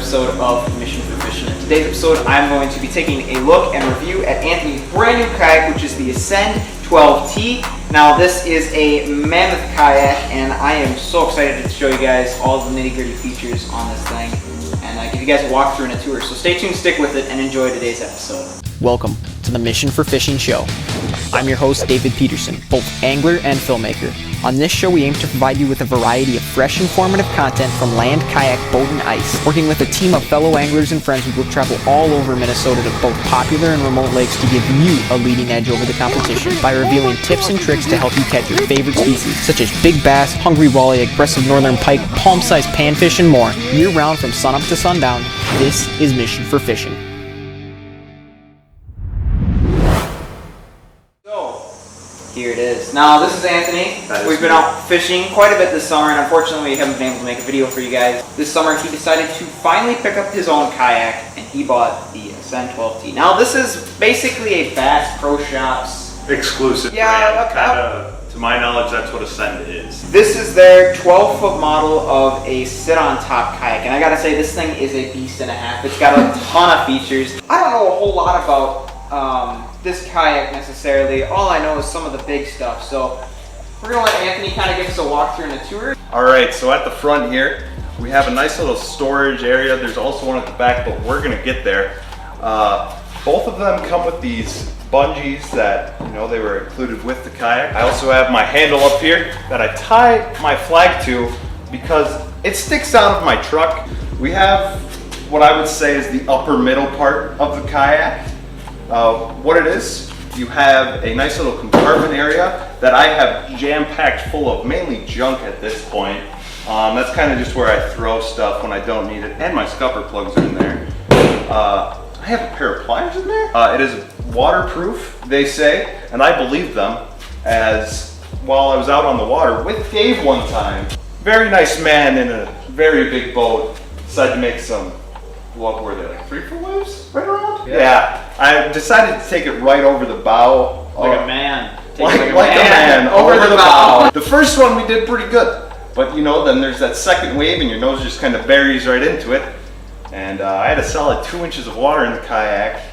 episode of Mission for Fishing. In today's episode, I'm going to be taking a look and review at Anthony's brand new kayak, which is the Ascend 12T. Now, this is a mammoth kayak, and I am so excited to show you guys all the nitty-gritty features on this thing and give you guys a walkthrough and a tour. So stay tuned, stick with it, and enjoy today's episode. Welcome to the Mission for Fishing show. I'm your host, David Peterson, both angler and filmmaker. On this show, we aim to provide you with a variety of fresh, informative content from land, kayak, boat, and ice. Working with a team of fellow anglers and friends, we will travel all over Minnesota to both popular and remote lakes to give you a leading edge over the competition by revealing tips and tricks to help you catch your favorite species, such as big bass, hungry walleye, aggressive northern pike, palm-sized panfish, and more. Year-round from sunup to sundown, this is Mission for Fishing. Here it is. Now, this is Anthony. We've been out fishing quite a bit this summer, and unfortunately we haven't been able to make a video for you guys. This summer he decided to finally pick up his own kayak, and he bought the Ascend 12T. Now, this is basically a Bass Pro Shops exclusive brand. Kinda, to my knowledge, that's what Ascend is. This is their 12-foot model of a sit-on-top kayak, and I gotta say, this thing is a beast and a half. It's got a ton of features. I don't know a whole lot about this kayak necessarily. All I know is some of the big stuff. So we're gonna let Anthony kind of give us a walkthrough and a tour. All right, so at the front here, we have a nice little storage area. There's also one at the back, but we're gonna get there. Both of them come with these bungees that, they were included with the kayak. I also have my handle up here that I tie my flag to because it sticks out of my truck. We have what I would say is the upper middle part of the kayak. What it is, you have a nice little compartment area that I have jam-packed full of mainly junk at this point. That's kind of just where I throw stuff when I don't need it, and my scupper plugs are in there. I have a pair of pliers in there. It is waterproof, they say, and I believe them, as while I was out on the water with Dave one time, very nice man in a very big boat, decided to make some, what were they, like 3-foot waves right around? Yeah. I decided to take it right over the bow. Like a man. Like a man over the bow. The first one we did pretty good. But then there's that second wave and your nose just kind of buries right into it. And I had a solid 2 inches of water in the kayak,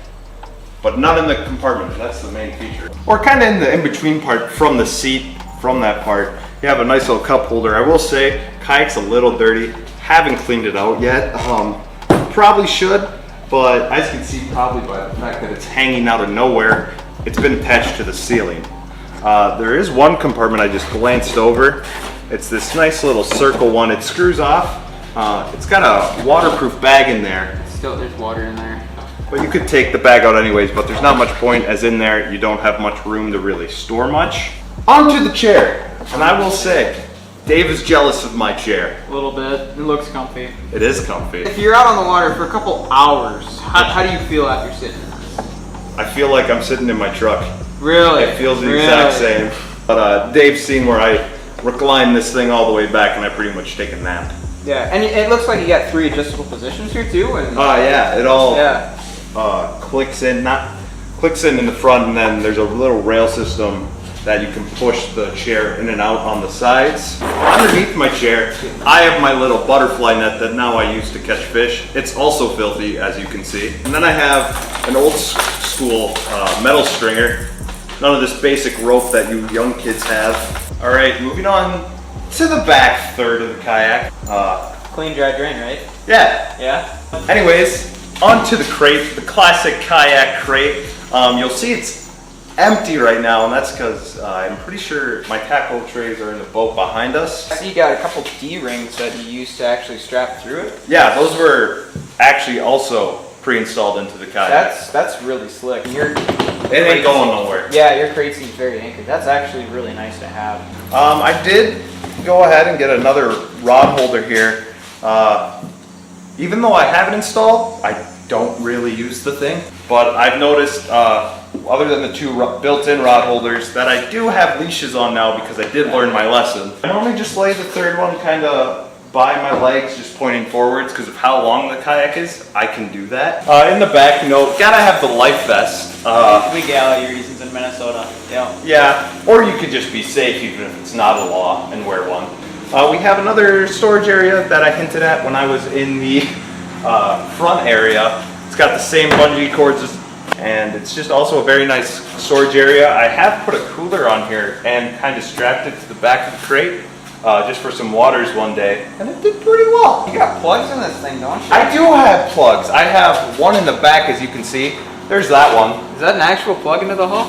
but none in the compartment. That's the main feature. Or kind of in the in-between part from the seat, from that part. You have a nice little cup holder. I will say, kayak's a little dirty. Haven't cleaned it out yet. Probably should, but as you can see probably by the fact that it's hanging out of nowhere, it's been attached to the ceiling. There is one compartment I just glanced over. It's this nice little circle one. It screws off. It's got a waterproof bag in there. Still, there's water in there. But you could take the bag out anyways, but there's not much point, as in there you don't have much room to really store much. Onto the chair, and I will say, Dave is jealous of my chair. A little bit. It looks comfy. It is comfy. If you're out on the water for a couple hours, how do you feel after sitting in this? I feel like I'm sitting in my truck. Really? It feels the exact same. But Dave's seen where I recline this thing all the way back and I pretty much take a nap. Yeah, and it looks like you got 3 adjustable positions here too. And yeah, it all clicks in in the front, and then there's a little rail system that you can push the chair in and out on the sides. Underneath my chair, I have my little butterfly net that now I use to catch fish. It's also filthy, as you can see. And then I have an old school metal stringer. None of this basic rope that you young kids have. All right, moving on to the back third of the kayak. Clean, dry, drain, right? Yeah. Yeah? Anyways, onto the crate, the classic kayak crate. You'll see it's empty right now, and that's because I'm pretty sure my tackle trays are in the boat behind us. I see you got a couple D-rings that you used to actually strap through it. Yeah, those were actually also pre-installed into the kayak. That's really slick. It ain't going nowhere. Yeah, your crate seems very anchored. That's actually really nice to have. I did go ahead and get another rod holder here. Even though I have it installed, I don't really use the thing. But I've noticed, other than the 2 built-in rod holders, that I do have leashes on now because I did learn my lesson. I normally just lay the third one kind of by my legs, just pointing forwards because of how long the kayak is. I can do that. In the back, gotta have the life vest. Legality reasons in Minnesota. Yeah, or you could just be safe even if it's not a law and wear one. We have another storage area that I hinted at when I was in the front area. It's got the same bungee cords, and it's just also a very nice storage area. I have put a cooler on here and kind of strapped it to the back of the crate just for some waters one day, and it did pretty well. You got plugs in this thing, don't you? I do have plugs. I have one in the back, as you can see. There's that one. Is that an actual plug into the hull?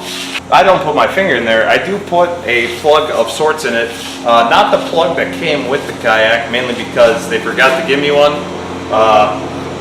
I don't put my finger in there. I do put a plug of sorts in it. Not the plug that came with the kayak, mainly because they forgot to give me one.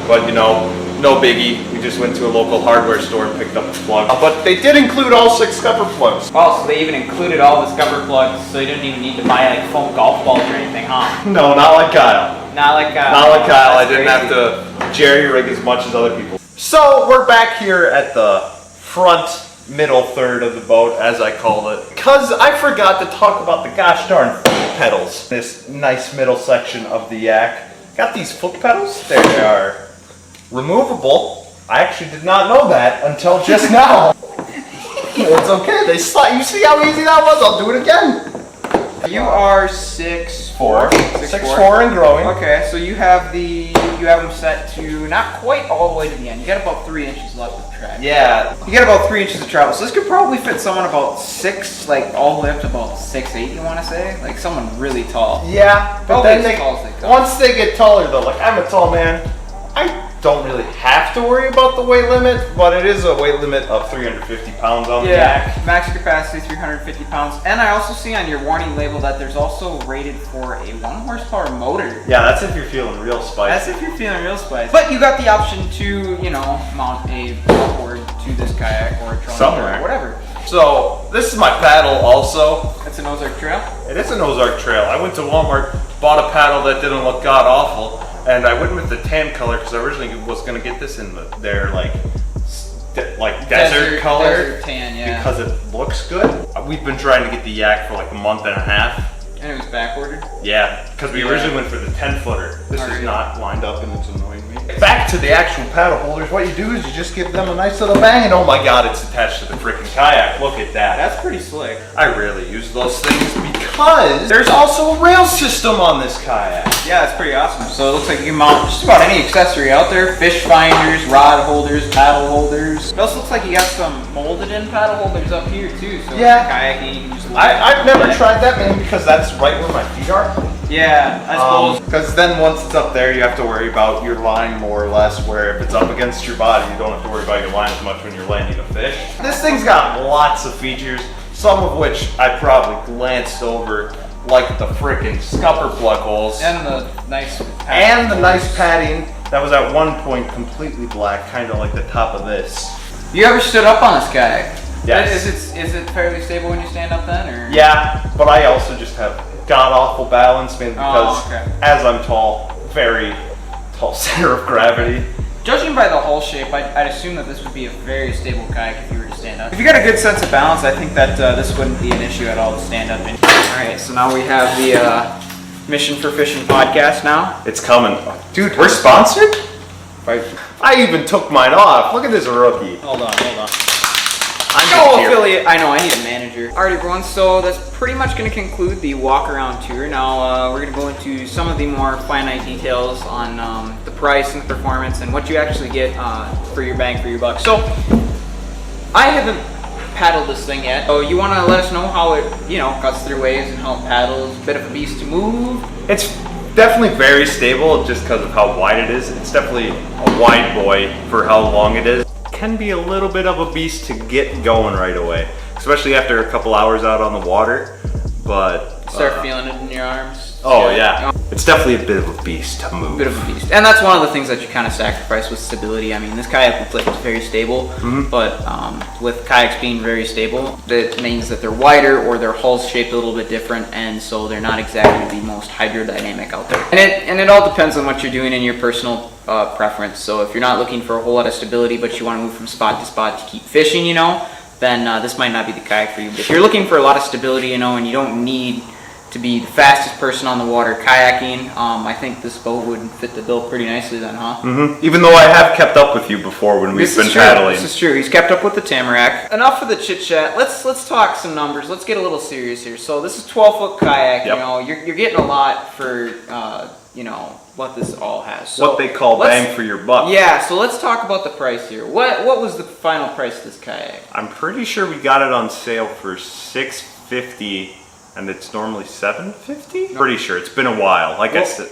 But you know, no biggie. We just went to a local hardware store and picked up the plug. But they did include all 6 scupper plugs. Oh, so they even included all the scupper plugs, so you didn't even need to buy like foam golf balls or anything, huh? No, not like Kyle. Not like Kyle. I didn't have to jerry rig as much as other people. So we're back here at the front middle third of the boat, as I call it, because I forgot to talk about the gosh darn foot pedals. This nice middle section of the yak. Got these foot pedals. They are removable. I actually did not know that until just now. It's okay. They slide. You see how easy that was? I'll do it again. You are 6'4". 6'4" and growing. Okay, so you have them set to not quite all the way to the end. You got about 3 inches left of track. Yeah. You got about 3 inches of travel. So this could probably fit someone about 6, like all the way up to about 6'8", you want to say? Like someone really tall. Yeah, but Probably then as tall as they come. once they get taller though, like I'm a tall man, I don't really have to worry about the weight limit, but it is a weight limit of 350 pounds on the yak. Max capacity 350 pounds. And I also see on your warning label that there's also rated for a 1 horsepower motor. Yeah, that's if you're feeling real spicy. That's if you're feeling real spicy. But you got the option to, you know, mount a board to this kayak or a trolling Somewhere. or whatever. So this is my paddle also. It's an Ozark Trail. It is an Ozark Trail. I went to Walmart, bought a paddle that didn't look god awful, and I went with the tan color because I originally was gonna get this in their like desert color, desert tan, yeah. because it looks good. We've been trying to get the yak for like a month and a half. And it was back ordered. Yeah, because we originally went for the 10-footer. This Alright. is not lined up and it's annoying me. Back to the actual paddle holders. What you do is you just give them a nice little bang, and oh my god, it's attached to the freaking kayak. Look at that. That's pretty slick. I rarely use those things because there's also a rail system on this kayak. Yeah, it's pretty awesome. So it looks like you can mount just about any accessory out there. Fish finders, rod holders, paddle holders. It also looks like you got some molded in paddle holders up here too. So Yeah. kayaking, you can just I've never tried that, mainly because that's right where my feet are. Yeah, I suppose. Because then once it's up there, you have to worry about your line more or less, where if it's up against your body, you don't have to worry about your line as much when you're landing a fish. This thing's got lots of features, some of which I probably glanced over, like the frickin' scupper plug holes. And the nice padding that was at one point completely black, kind of like the top of this. You ever stood up on this kayak? Yes. Is it fairly stable when you stand up then, or? Yeah, but I also just have god-awful balance, mainly because as I'm tall, very tall center of gravity. Judging by the hull shape, I'd assume that this would be a very stable kayak if you were to stand up. If you got a good sense of balance, I think that this wouldn't be an issue at all to stand up in. Alright, so now we have the Mission for Fishing podcast now. It's coming. Dude, we're sponsored? I even took mine off. Look at this rookie. Hold on. I'm No just here. affiliate. I know, I need a manager. Alright everyone, so that's pretty much going to conclude the walk around tour. Now we're going to go into some of the more finite details on the price and the performance and what you actually get for your bang for your buck. So I haven't paddled this thing yet, so you want to let us know how it, cuts through waves and how it paddles. A bit of a beast to move. It's definitely very stable just because of how wide it is. It's definitely a wide boy for how long it is. Can be a little bit of a beast to get going right away, especially after a couple hours out on the water, but Start feeling it in your arms. oh yeah, it's definitely a bit of a beast to move. Bit of a beast, and that's one of the things that you kind of sacrifice with stability. I mean, this kayak looks like it's very stable, but with kayaks being very stable, that means that they're wider or their hull's shaped a little bit different, and so they're not exactly the most hydrodynamic out there. And it all depends on what you're doing in your personal preference. So if you're not looking for a whole lot of stability, but you want to move from spot to spot to keep fishing, then this might not be the kayak for you. But if you're looking for a lot of stability, and you don't need to be the fastest person on the water kayaking, I think this boat would fit the bill pretty nicely then, huh? Even though I have kept up with you before when we've been paddling. This is true. He's kept up with the Tamarack. Enough of the chit chat. Let's talk some numbers. Let's get a little serious here. So this is 12-foot kayak. Yep. You're getting a lot for what this all has. So what they call bang for your buck. Yeah, so let's talk about the price here. What was the final price of this kayak? I'm pretty sure we got it on sale for $650, and it's normally $750. Pretty sure it's been a while. Like I said,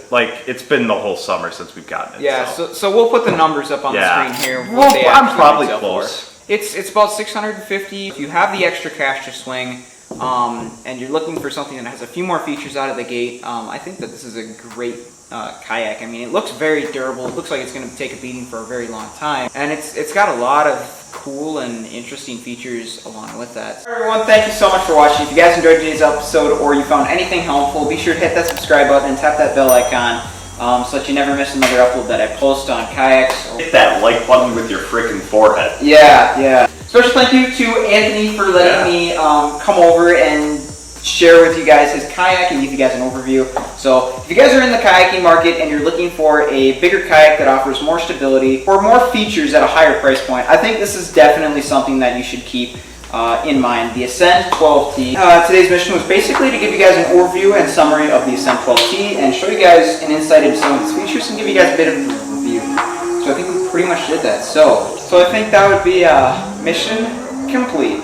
it's been the whole summer since we've gotten it. Yeah, so we'll put the numbers up on the screen here. Well, I'm probably close. It's about $650. If you have the extra cash to swing, and you're looking for something that has a few more features out of the gate, I think that this is a great kayak. I mean, it looks very durable. It looks like it's going to take a beating for a very long time, and it's got a lot of cool and interesting features along with that. Everyone, thank you so much for watching. If you guys enjoyed today's episode or you found anything helpful, be sure to hit that subscribe button and tap that bell icon so that you never miss another upload that I post on kayaks. Hit that like button with your freaking forehead. Yeah. Special thank you to Anthony for letting me come over and share with you guys his kayak and give you guys an overview. So if you guys are in the kayaking market and you're looking for a bigger kayak that offers more stability or more features at a higher price point, I think this is definitely something that you should keep in mind. The Ascend 12T. Today's mission was basically to give you guys an overview and summary of the Ascend 12T and show you guys an insight into some of its features and give you guys a bit of a review. So I think we pretty much did that. So I think that would be mission complete.